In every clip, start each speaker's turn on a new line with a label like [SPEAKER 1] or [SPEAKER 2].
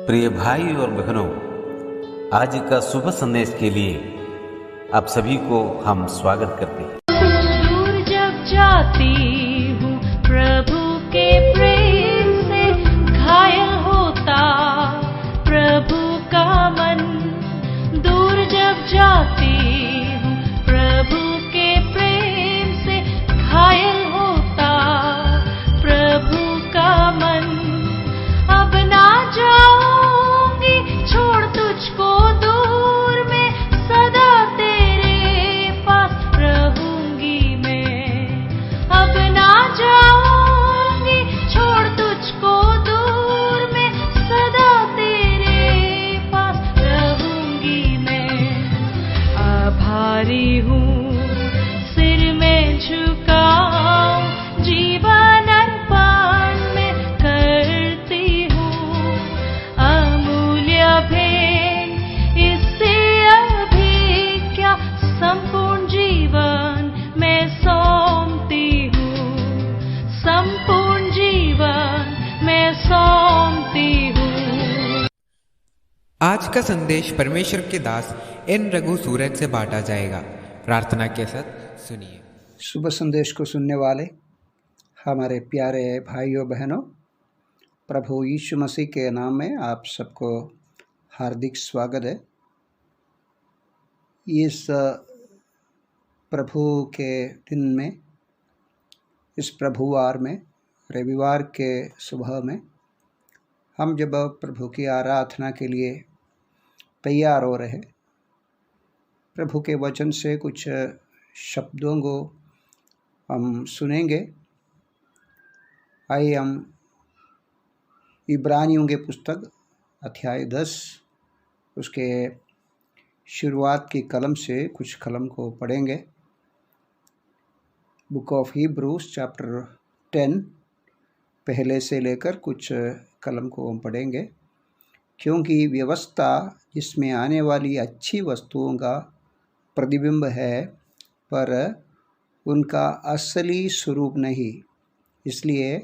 [SPEAKER 1] प्रिय भाई और बहनों, आज का शुभ संदेश के लिए आप सभी को हम स्वागत करते हैं।
[SPEAKER 2] दूर जब जाती हूँ प्रभु के प्रेम से घायल होता प्रभु का मन। दूर जब जाती हूँ प्रभु के प्रेम से घायल होता प्रभु का मन। अब ना जाऊंगी छोड़ तुझको दूर में, सदा तेरे पास रहूंगी मैं। अब ना जाऊंगी छोड़ तुझको दूर में, सदा तेरे पास रहूंगी मैं। आभारी हूँ सिर में झुकाऊं, जीवन अर्पण में करती हूँ। अमूल्य भेंट इससे अभी क्या, संपूर्ण जीवन मैं सौंपती हूँ। संपूर्ण जीवन मैं सौंपती हूँ।
[SPEAKER 3] आज का संदेश परमेश्वर के दास एन रघु सूरज से बांटा जाएगा। प्रार्थना के साथ सुनिए।
[SPEAKER 4] शुभ संदेश को सुनने वाले हमारे प्यारे भाइयों बहनों, प्रभु यीशु मसीह के नाम में आप सबको हार्दिक स्वागत है। इस प्रभु के दिन में, इस प्रभुवार में, रविवार के सुबह में हम जब प्रभु की आराधना के लिए तैयार हो रहे, प्रभु के वचन से कुछ शब्दों को हम सुनेंगे। आइए हम इब्रानियों के पुस्तक अध्याय 10 उसके शुरुआत की कलम से कुछ कलम को पढ़ेंगे। बुक ऑफ हिब्रूज चैप्टर 10 पहले से लेकर कुछ कलम को हम पढ़ेंगे, क्योंकि व्यवस्था जिसमें आने वाली अच्छी वस्तुओं का प्रतिबिंब है पर उनका असली स्वरूप नहीं। इसलिए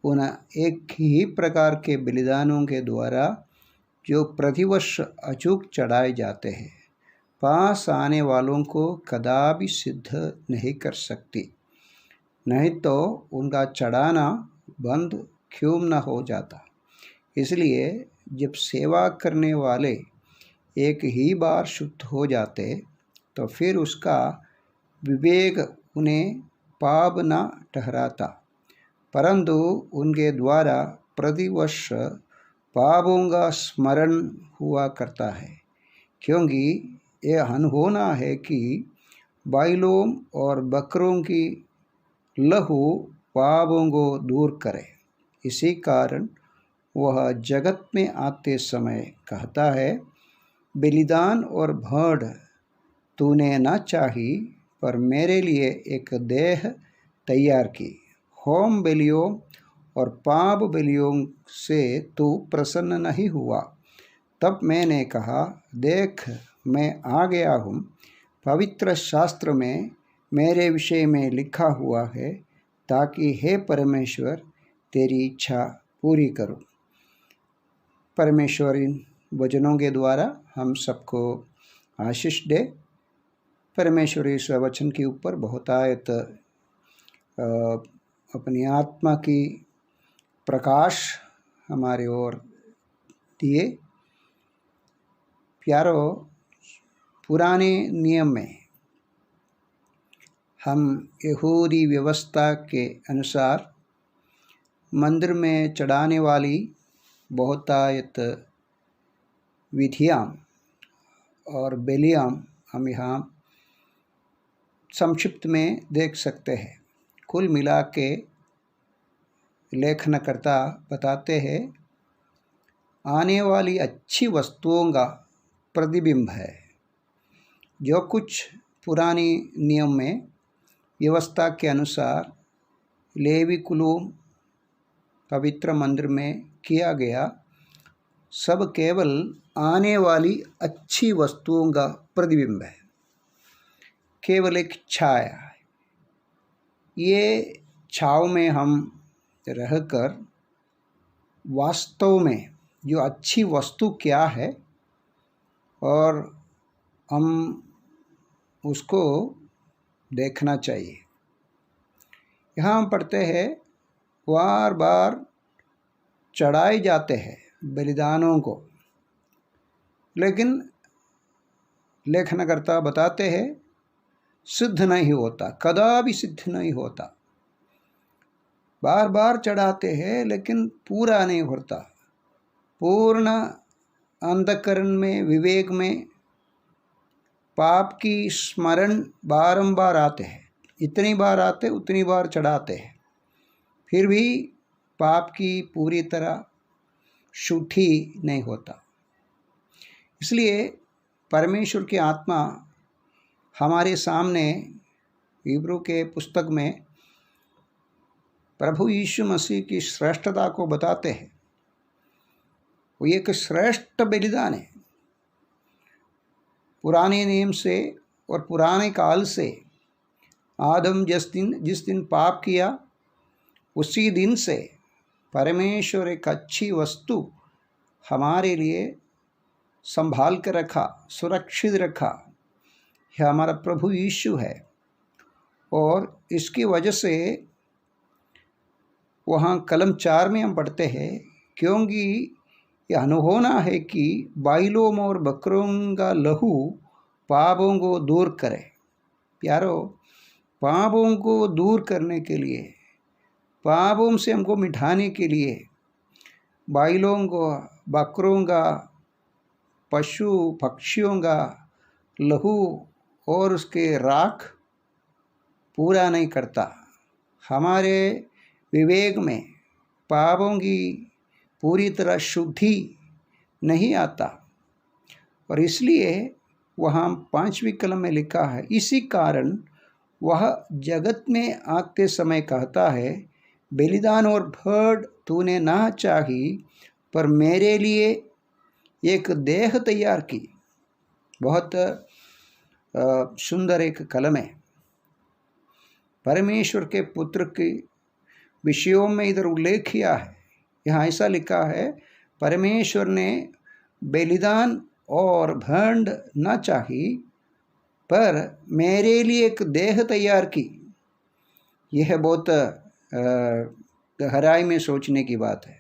[SPEAKER 4] उन एक ही प्रकार के बलिदानों के द्वारा जो प्रतिवर्ष अचूक चढ़ाए जाते हैं, पास आने वालों को कदापि सिद्ध नहीं कर सकती। नहीं तो उनका चढ़ाना बंद क्यों न हो जाता। इसलिए जब सेवा करने वाले एक ही बार शुद्ध हो जाते, तो फिर उसका विवेक उन्हें पाप न ठहराता, परंतु उनके द्वारा प्रतिवर्ष पापों का स्मरण हुआ करता है। क्योंकि यह अनहोना है कि बैलों और बकरों की लहू पापों को दूर करे। इसी कारण वह जगत में आते समय कहता है, बलिदान और भेंट तूने न चाही, पर मेरे लिए एक देह तैयार की। होम बलियों और पाप बलियों से तू प्रसन्न नहीं हुआ। तब मैंने कहा, देख मैं आ गया हूँ। पवित्र शास्त्र में मेरे विषय में लिखा हुआ है, ताकि हे परमेश्वर तेरी इच्छा पूरी करूँ। परमेश्वर इन वचनों के द्वारा हम सबको आशीष दे। परमेश्वर इस वचन के ऊपर बहुतायत अपनी आत्मा की प्रकाश हमारे ओर दिए। प्यारो, पुराने नियम में हम यहूदी व्यवस्था के अनुसार मंदिर में चढ़ाने वाली बहुतायत विधियाँ और बलियाँ हम यहाँ संक्षिप्त में देख सकते हैं। कुल मिला के लेखनकर्ता बताते हैं, आने वाली अच्छी वस्तुओं का प्रतिबिंब है। जो कुछ पुरानी नियम में व्यवस्था के अनुसार लेवी कुलों पवित्र मंदिर में किया गया, सब केवल आने वाली अच्छी वस्तुओं का प्रतिबिंब है, केवल एक छाया है। ये छाव में हम रहकर वास्तव में जो अच्छी वस्तु क्या है और हम उसको देखना चाहिए। यहाँ हम पढ़ते हैं बार बार चढ़ाए जाते हैं बलिदानों को, लेकिन लेखनकर्ता बताते हैं सिद्ध नहीं होता, कदापि सिद्ध नहीं होता। बार बार चढ़ाते हैं लेकिन पूरा नहीं होता। पूर्ण अंधकरण में, विवेक में पाप की स्मरण बारंबार आते हैं, इतनी बार आते उतनी बार चढ़ाते हैं, फिर भी पाप की पूरी तरह शुद्धि नहीं होता। इसलिए परमेश्वर की आत्मा हमारे सामने हिब्रू के पुस्तक में प्रभु यीशु मसीह की श्रेष्ठता को बताते हैं। वो एक श्रेष्ठ बलिदान है। पुराने नियम से और पुराने काल से आदम जिस दिन पाप किया उसी दिन से परमेश्वर एक अच्छी वस्तु हमारे लिए संभाल कर रखा, सुरक्षित रखा। यह हमारा प्रभु यीशु है और इसकी वजह से वहाँ कलम 4 में हम पढ़ते हैं, क्योंकि यह अनहोना है कि बैलों और बकरों का लहू पापों को दूर करे। प्यारो, पापों को दूर करने के लिए, पापों से हमको मिटाने के लिए बैलों को, बकरों का, पशु पक्षियों का लहू और उसके राख पूरा नहीं करता। हमारे विवेक में पापों की पूरी तरह शुद्धि नहीं आता और इसलिए वहाँ 5वीं कलम में लिखा है, इसी कारण वह जगत में आते समय कहता है, बलिदान और भेंट तूने ना चाही, पर मेरे लिए एक देह तैयार की। बहुत सुंदर एक कलम है। परमेश्वर के पुत्र के विषयों में इधर उल्लेख किया है। यहाँ ऐसा लिखा है, परमेश्वर ने बलिदान और भेंट न चाही, पर मेरे लिए एक देह तैयार की। यह बहुत गहराई में सोचने की बात है।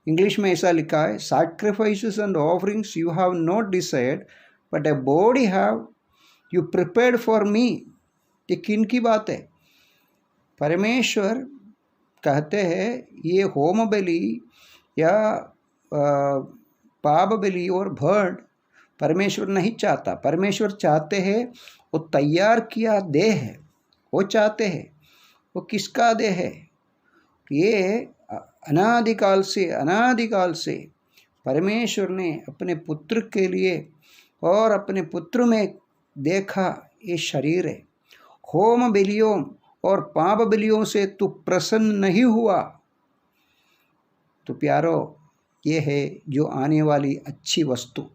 [SPEAKER 4] इंग्लिश में ऐसा लिखा है, sacrifices and offerings you have not decide, but a body have you prepared for me. ये किन की बात है? परमेश्वर कहते हैं ये होम बलि या पाप बलि और भेंट परमेश्वर नहीं चाहता। परमेश्वर चाहते हैं वो तैयार किया देह है, वो चाहते हैं। वो किसका देह है? ये अनादिकाल से परमेश्वर ने अपने पुत्र के लिए और अपने पुत्र में देखा ये शरीर है। होम बलियों और पाप बलियों से तू प्रसन्न नहीं हुआ, तो प्यारो ये है जो आने वाली अच्छी वस्तु।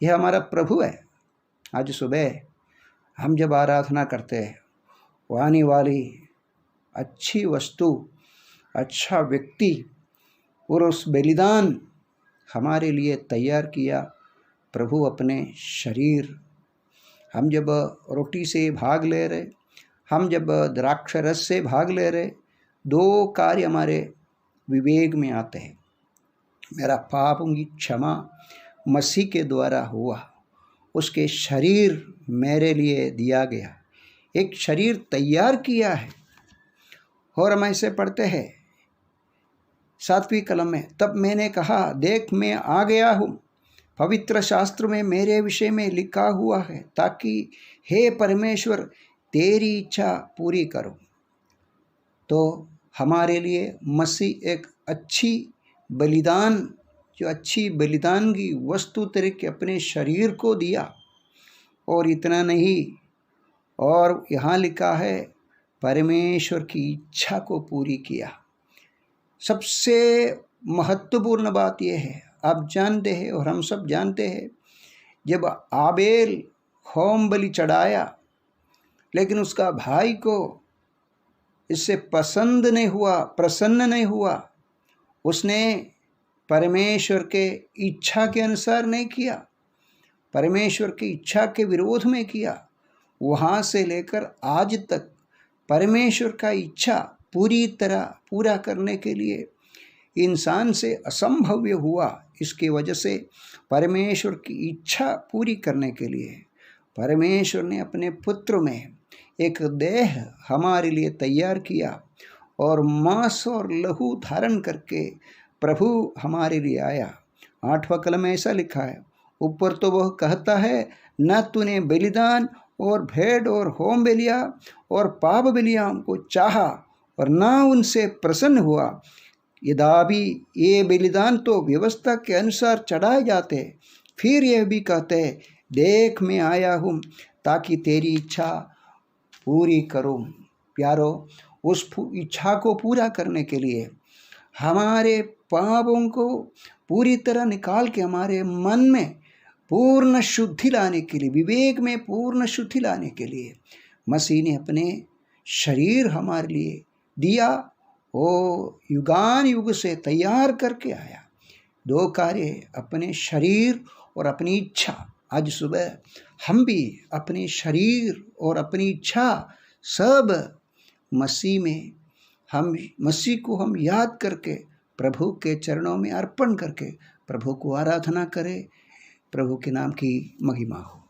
[SPEAKER 4] यह हमारा प्रभु है। आज सुबह हम जब आराधना करते हैं, वो आने वाली अच्छी वस्तु, अच्छा व्यक्ति और उस बलिदान हमारे लिए तैयार किया प्रभु अपने शरीर। हम जब रोटी से भाग ले रहे, हम जब द्राक्ष रस से भाग ले रहे, दो कार्य हमारे विवेक में आते हैं। मेरा पापों की क्षमा मसीह के द्वारा हुआ, उसके शरीर मेरे लिए दिया गया, एक शरीर तैयार किया है। और हम ऐसे पढ़ते हैं 7वीं कलम में, तब मैंने कहा, देख मैं आ गया हूँ, पवित्र शास्त्र में मेरे विषय में लिखा हुआ है, ताकि हे परमेश्वर तेरी इच्छा पूरी करो। तो हमारे लिए मसीह एक अच्छी बलिदान, जो अच्छी बलिदान की वस्तु तरीके अपने शरीर को दिया। और इतना नहीं, और यहाँ लिखा है परमेश्वर की इच्छा को पूरी किया। सबसे महत्वपूर्ण बात यह है, आप जानते हैं और हम सब जानते हैं, जब आबेल होम बलि चढ़ाया लेकिन उसका भाई को इससे पसंद नहीं हुआ, प्रसन्न नहीं हुआ, उसने परमेश्वर के इच्छा के अनुसार नहीं किया, परमेश्वर की इच्छा के विरोध में किया, वहाँ से लेकर आज तक परमेश्वर का इच्छा पूरी तरह पूरा करने के लिए इंसान से असंभव हुआ। इसकी वजह से परमेश्वर की इच्छा पूरी करने के लिए परमेश्वर ने अपने पुत्र में एक देह हमारे लिए तैयार किया और मांस और लहू धारण करके प्रभु हमारे लिए आया। 8वां कलम में ऐसा लिखा है, ऊपर तो वह कहता है, न तूने बलिदान और भेड़ और होम बलिया और पाप बलियां को चाहा और न उनसे प्रसन्न हुआ। यद्यपि ये बलिदान तो व्यवस्था के अनुसार चढ़ाए जाते, फिर यह भी कहते, देख मैं आया हूँ ताकि तेरी इच्छा पूरी करूँ। प्यारो, उस इच्छा को पूरा करने के लिए, हमारे पापों को पूरी तरह निकाल के हमारे मन में पूर्ण शुद्धि लाने के लिए, विवेक में पूर्ण शुद्धि लाने के लिए मसीह ने अपने शरीर हमारे लिए दिया। वो युगान युग से तैयार करके आया। 2 कार्य, अपने शरीर और अपनी इच्छा। आज सुबह हम भी अपने शरीर और अपनी इच्छा सब मसीह में, हम मसीह को हम याद करके प्रभु के चरणों में अर्पण करके प्रभु को आराधना करें। प्रभु के नाम की महिमा हो।